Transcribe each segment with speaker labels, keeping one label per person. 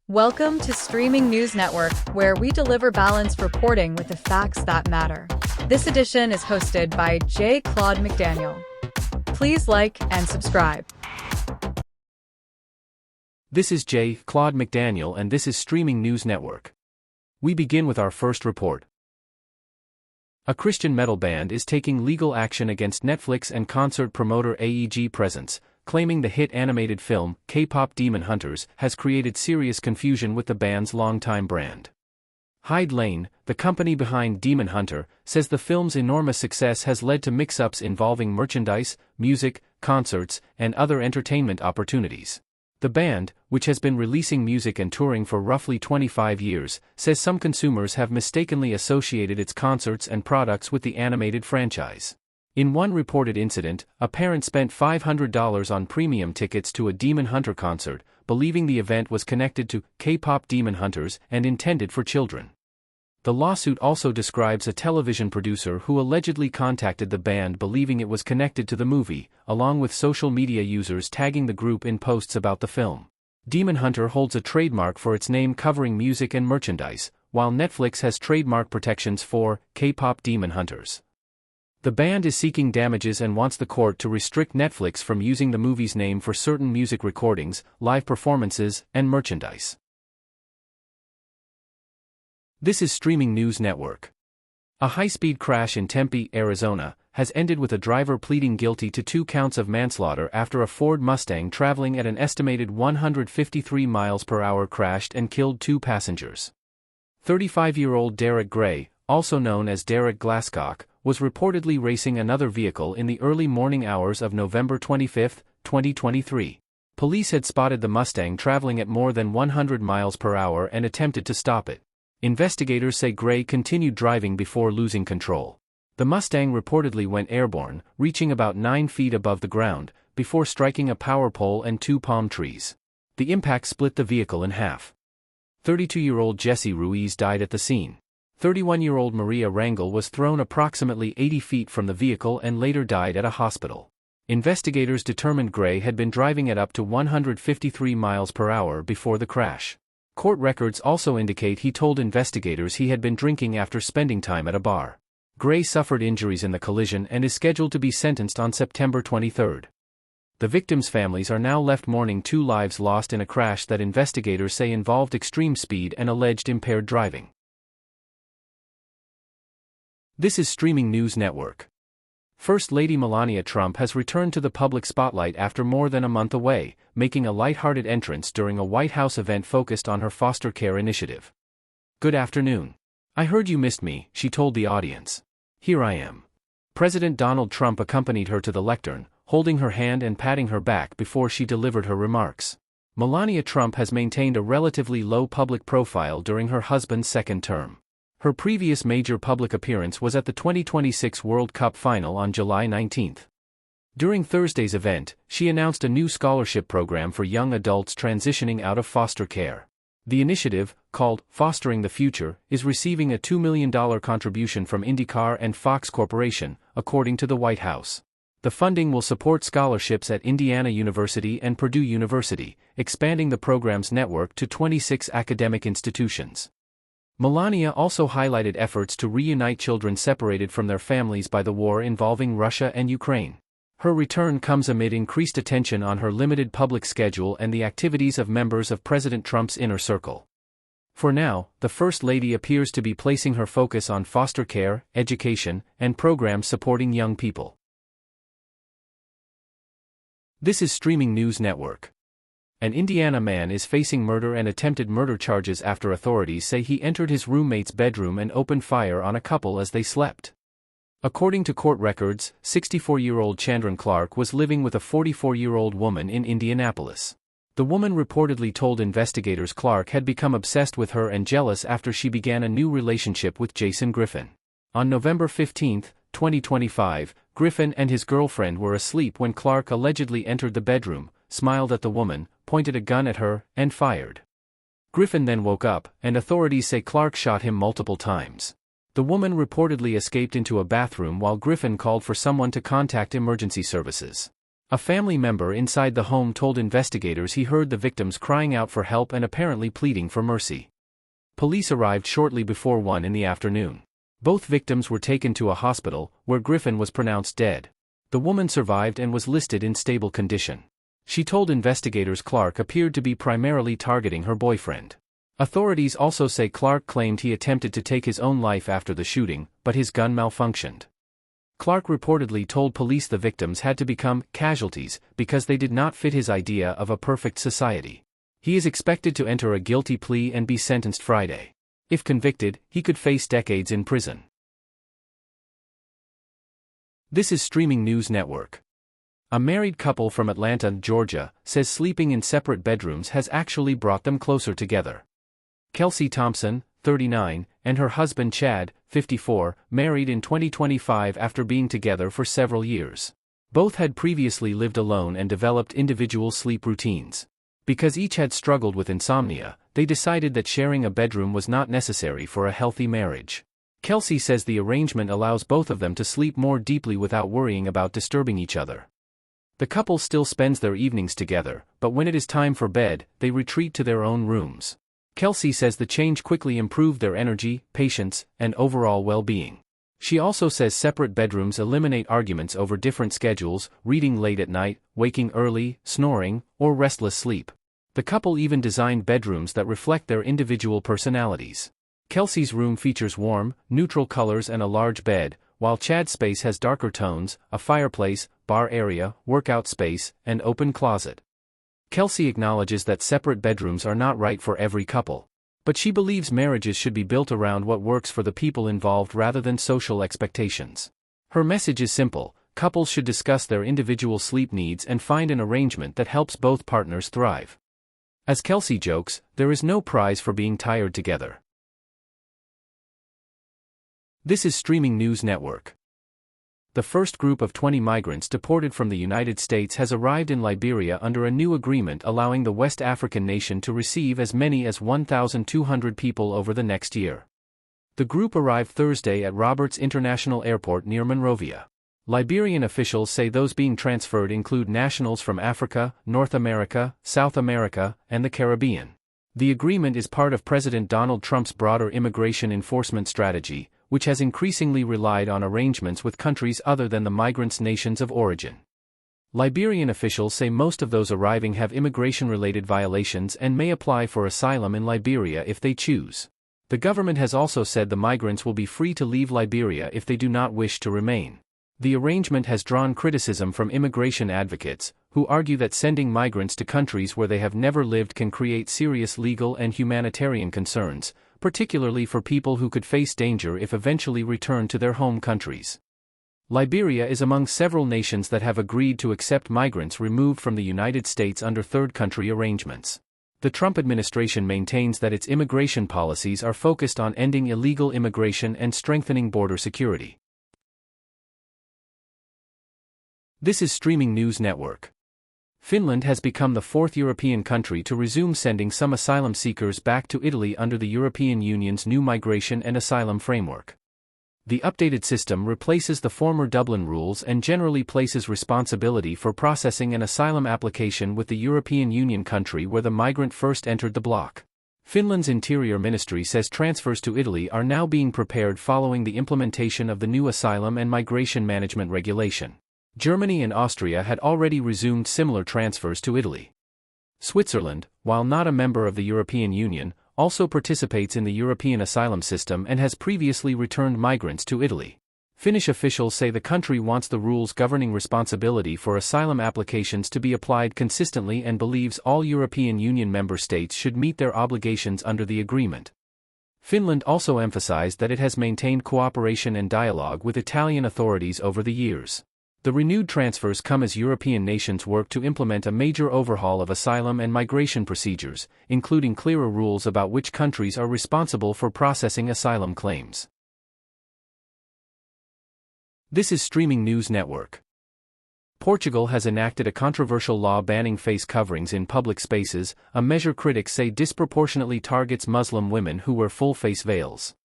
Speaker 1: Welcome to Streaming News Network, where we deliver balanced reporting with the facts that matter. This edition is hosted by J. Claude McDaniel. Please like and subscribe.
Speaker 2: This is J. Claude McDaniel and this is Streaming News Network. We begin with our first report. A Christian metal band is taking legal action against Netflix and concert promoter AEG Presence, claiming the hit animated film, KPop Demon Hunters, has created serious confusion with the band's longtime brand. Hyde Lane, the company behind Demon Hunter, says the film's enormous success has led to mix-ups involving merchandise, music, concerts, and other entertainment opportunities. The band, which has been releasing music and touring for roughly 25 years, says some consumers have mistakenly associated its concerts and products with the animated franchise. In one reported incident, a parent spent $500 on premium tickets to a Demon Hunter concert, believing the event was connected to KPop Demon Hunters and intended for children. The lawsuit also describes a television producer who allegedly contacted the band believing it was connected to the movie, along with social media users tagging the group in posts about the film. Demon Hunter holds a trademark for its name covering music and merchandise, while Netflix has trademark protections for KPop Demon Hunters. The band is seeking damages and wants the court to restrict Netflix from using the movie's name for certain music recordings, live performances, and merchandise. This is Streaming News Network. A high-speed crash in Tempe, Arizona, has ended with a driver pleading guilty to 2 counts of manslaughter after a Ford Mustang traveling at an estimated 153 miles per hour crashed and killed 2 passengers. 35-year-old Derek Gray, also known as Derek Glasscock, was reportedly racing another vehicle in the early morning hours of November 25, 2023. Police had spotted the Mustang traveling at more than 100 miles per hour and attempted to stop it. Investigators say Gray continued driving before losing control. The Mustang reportedly went airborne, reaching about 9 feet above the ground, before striking a power pole and 2 palm trees. The impact split the vehicle in half. 32-year-old Jesse Ruiz died at the scene. 31-year-old Maria Rangel was thrown approximately 80 feet from the vehicle and later died at a hospital. Investigators determined Gray had been driving at up to 153 miles per hour before the crash. Court records also indicate he told investigators he had been drinking after spending time at a bar. Gray suffered injuries in the collision and is scheduled to be sentenced on September 23. The victims' families are now left mourning 2 lives lost in a crash that investigators say involved extreme speed and alleged impaired driving. This is Streaming News Network. First Lady Melania Trump has returned to the public spotlight after more than a month away, making a lighthearted entrance during a White House event focused on her foster care initiative. "Good afternoon. I heard you missed me," she told the audience. "Here I am." President Donald Trump accompanied her to the lectern, holding her hand and patting her back before she delivered her remarks. Melania Trump has maintained a relatively low public profile during her husband's second term. Her previous major public appearance was at the 2026 World Cup final on July 19. During Thursday's event, she announced a new scholarship program for young adults transitioning out of foster care. The initiative, called Fostering the Future, is receiving a $2 million contribution from IndyCar and Fox Corporation, according to the White House. The funding will support scholarships at Indiana University and Purdue University, expanding the program's network to 26 academic institutions. Melania also highlighted efforts to reunite children separated from their families by the war involving Russia and Ukraine. Her return comes amid increased attention on her limited public schedule and the activities of members of President Trump's inner circle. For now, the First Lady appears to be placing her focus on foster care, education, and programs supporting young people. This is Streaming News Network. An Indiana man is facing murder and attempted murder charges after authorities say he entered his roommate's bedroom and opened fire on a couple as they slept. According to court records, 64-year-old Chandran Clark was living with a 44-year-old woman in Indianapolis. The woman reportedly told investigators Clark had become obsessed with her and jealous after she began a new relationship with Jason Griffin. On November 15, 2025, Griffin and his girlfriend were asleep when Clark allegedly entered the bedroom, smiled at the woman, pointed a gun at her, and fired. Griffin then woke up, and authorities say Clark shot him multiple times. The woman reportedly escaped into a bathroom while Griffin called for someone to contact emergency services. A family member inside the home told investigators he heard the victims crying out for help and apparently pleading for mercy. Police arrived shortly before 1 in the afternoon. Both victims were taken to a hospital, where Griffin was pronounced dead. The woman survived and was listed in stable condition. She told investigators Clark appeared to be primarily targeting her boyfriend. Authorities also say Clark claimed he attempted to take his own life after the shooting, but his gun malfunctioned. Clark reportedly told police the victims had to become casualties because they did not fit his idea of a perfect society. He is expected to enter a guilty plea and be sentenced Friday. If convicted, he could face decades in prison. This is Streaming News Network. A married couple from Atlanta, Georgia, says sleeping in separate bedrooms has actually brought them closer together. Kelsey Thompson, 39, and her husband Chad, 54, married in 2025 after being together for several years. Both had previously lived alone and developed individual sleep routines. Because each had struggled with insomnia, they decided that sharing a bedroom was not necessary for a healthy marriage. Kelsey says the arrangement allows both of them to sleep more deeply without worrying about disturbing each other. The couple still spends their evenings together, but when it is time for bed, they retreat to their own rooms. Kelsey says the change quickly improved their energy, patience, and overall well-being. She also says separate bedrooms eliminate arguments over different schedules, reading late at night, waking early, snoring, or restless sleep. The couple even designed bedrooms that reflect their individual personalities. Kelsey's room features warm, neutral colors and a large bed, while Chad's space has darker tones, a fireplace, bar area, workout space, and open closet. Kelsey acknowledges that separate bedrooms are not right for every couple. But she believes marriages should be built around what works for the people involved rather than social expectations. Her message is simple: couples should discuss their individual sleep needs and find an arrangement that helps both partners thrive. As Kelsey jokes, there is no prize for being tired together. This is Streaming News Network. The first group of 20 migrants deported from the United States has arrived in Liberia under a new agreement allowing the West African nation to receive as many as 1,200 people over the next year. The group arrived Thursday at Roberts International Airport near Monrovia. Liberian officials say those being transferred include nationals from Africa, North America, South America, and the Caribbean. The agreement is part of President Donald Trump's broader immigration enforcement strategy, which has increasingly relied on arrangements with countries other than the migrants' nations of origin. Liberian officials say most of those arriving have immigration-related violations and may apply for asylum in Liberia if they choose. The government has also said the migrants will be free to leave Liberia if they do not wish to remain. The arrangement has drawn criticism from immigration advocates, who argue that sending migrants to countries where they have never lived can create serious legal and humanitarian concerns, particularly for people who could face danger if eventually returned to their home countries. Liberia is among several nations that have agreed to accept migrants removed from the United States under third country arrangements. The Trump administration maintains that its immigration policies are focused on ending illegal immigration and strengthening border security. This is Streaming News Network. Finland has become the fourth European country to resume sending some asylum seekers back to Italy under the European Union's new migration and asylum framework. The updated system replaces the former Dublin rules and generally places responsibility for processing an asylum application with the European Union country where the migrant first entered the bloc. Finland's Interior Ministry says transfers to Italy are now being prepared following the implementation of the new asylum and migration management regulation. Germany and Austria had already resumed similar transfers to Italy. Switzerland, while not a member of the European Union, also participates in the European asylum system and has previously returned migrants to Italy. Finnish officials say the country wants the rules governing responsibility for asylum applications to be applied consistently and believes all European Union member states should meet their obligations under the agreement. Finland also emphasized that it has maintained cooperation and dialogue with Italian authorities over the years. The renewed transfers come as European nations work to implement a major overhaul of asylum and migration procedures, including clearer rules about which countries are responsible for processing asylum claims. This is Streaming News Network. Portugal has enacted a controversial law banning face coverings in public spaces, a measure critics say disproportionately targets Muslim women who wear full face veils.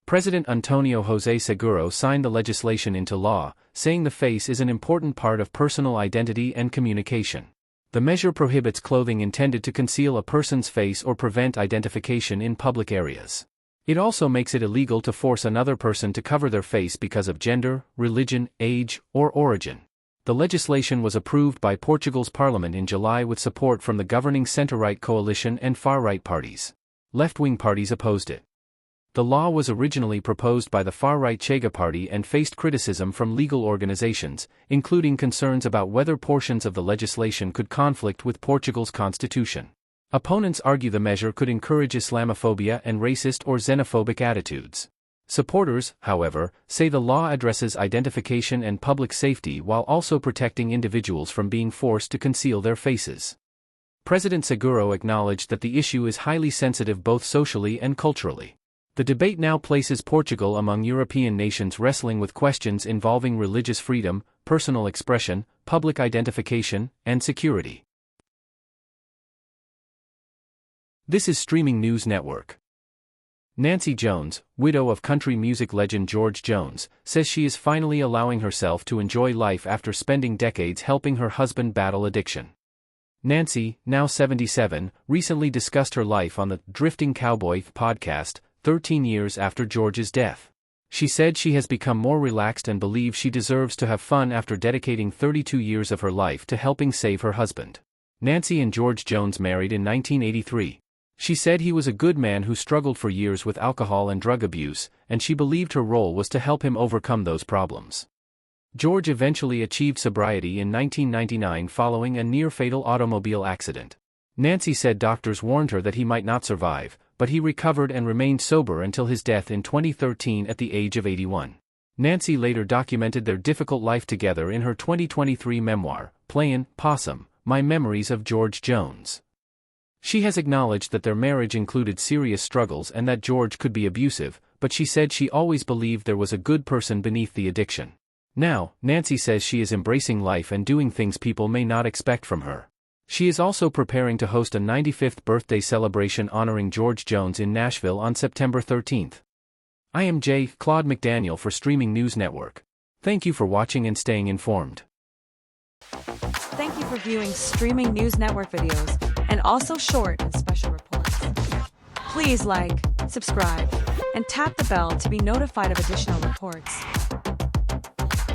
Speaker 2: President Antonio José Seguro signed the legislation into law, saying the face is an important part of personal identity and communication. The measure prohibits clothing intended to conceal a person's face or prevent identification in public areas. It also makes it illegal to force another person to cover their face because of gender, religion, age, or origin. The legislation was approved by Portugal's parliament in July with support from the governing centre-right coalition and far-right parties. Left-wing parties opposed it. The law was originally proposed by the far-right Chega party and faced criticism from legal organizations, including concerns about whether portions of the legislation could conflict with Portugal's constitution. Opponents argue the measure could encourage Islamophobia and racist or xenophobic attitudes. Supporters, however, say the law addresses identification and public safety while also protecting individuals from being forced to conceal their faces. President Seguro acknowledged that the issue is highly sensitive both socially and culturally. The debate now places Portugal among European nations wrestling with questions involving religious freedom, personal expression, public identification, and security. This is Streaming News Network. Nancy Jones, widow of country music legend George Jones, says she is finally allowing herself to enjoy life after spending decades helping her husband battle addiction. Nancy, now 77, recently discussed her life on the Drifting Cowboy podcast, 13 years after George's death. She said she has become more relaxed and believes she deserves to have fun after dedicating 32 years of her life to helping save her husband. Nancy and George Jones married in 1983. She said he was a good man who struggled for years with alcohol and drug abuse, and she believed her role was to help him overcome those problems. George eventually achieved sobriety in 1999 following a near-fatal automobile accident. Nancy said doctors warned her that he might not survive, but he recovered and remained sober until his death in 2013 at the age of 81. Nancy later documented their difficult life together in her 2023 memoir, Playin' Possum: My Memories of George Jones. She has acknowledged that their marriage included serious struggles and that George could be abusive, but she said she always believed there was a good person beneath the addiction. Now, Nancy says she is embracing life and doing things people may not expect from her. She is also preparing to host a 95th birthday celebration honoring George Jones in Nashville on September 13th. I am J. Claude McDaniel for Streaming News Network. Thank you for watching and staying informed.
Speaker 3: Thank you for viewing Streaming News Network videos, and also short and special reports. Please like, subscribe, and tap the bell to be notified of additional reports.